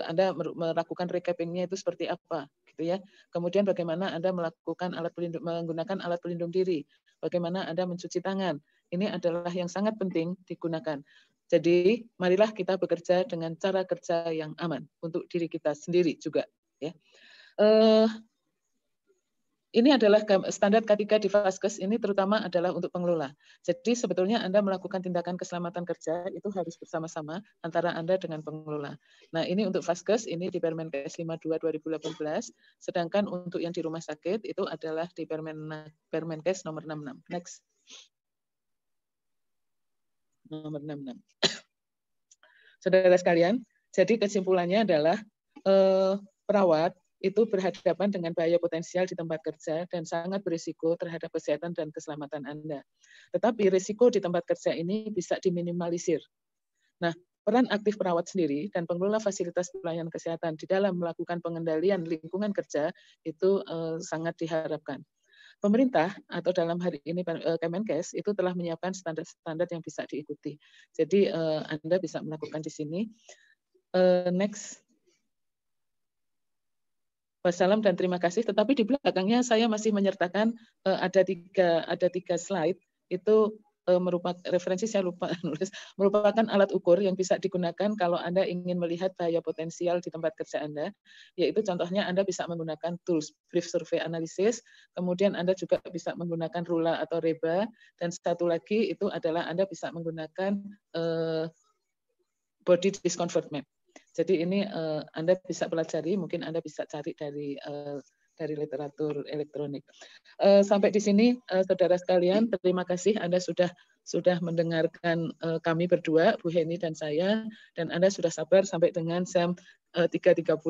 Anda melakukan recapping-nya itu seperti apa, gitu ya. Kemudian bagaimana Anda menggunakan alat pelindung diri, bagaimana Anda mencuci tangan. Ini adalah yang sangat penting digunakan. Jadi marilah kita bekerja dengan cara kerja yang aman untuk diri kita sendiri juga, ya. Ini adalah standar K3 di Vaskes, ini terutama adalah untuk pengelola. Jadi sebetulnya Anda melakukan tindakan keselamatan kerja itu harus bersama-sama antara Anda dengan pengelola. Nah, ini untuk Vaskes, ini di Permenkes 52 2018, sedangkan untuk yang di rumah sakit itu adalah di Permenkes nomor 66. Next. Nomor 66. Saudara sekalian, jadi kesimpulannya adalah perawat itu berhadapan dengan bahaya potensial di tempat kerja dan sangat berisiko terhadap kesehatan dan keselamatan Anda. Tetapi risiko di tempat kerja ini bisa diminimalisir. Nah, peran aktif perawat sendiri dan pengelola fasilitas pelayanan kesehatan di dalam melakukan pengendalian lingkungan kerja itu sangat diharapkan. Pemerintah atau dalam hari ini Kemenkes itu telah menyiapkan standar-standar yang bisa diikuti. Jadi Anda bisa melakukan di sini. Next. Wassalam dan terima kasih. Tetapi di belakangnya saya masih menyertakan ada tiga slide itu merupakan referensi, saya lupa nulis, merupakan alat ukur yang bisa digunakan kalau Anda ingin melihat bahaya potensial di tempat kerja Anda, yaitu contohnya Anda bisa menggunakan tools brief survey analysis, kemudian Anda juga bisa menggunakan Rula atau Reba, dan satu lagi itu adalah Anda bisa menggunakan body discomfort map. Jadi ini Anda bisa pelajari, mungkin Anda bisa cari dari literatur elektronik. Sampai di sini, saudara sekalian, terima kasih Anda sudah mendengarkan kami berdua, Bu Heni dan saya, dan Anda sudah sabar sampai dengan jam 3.30.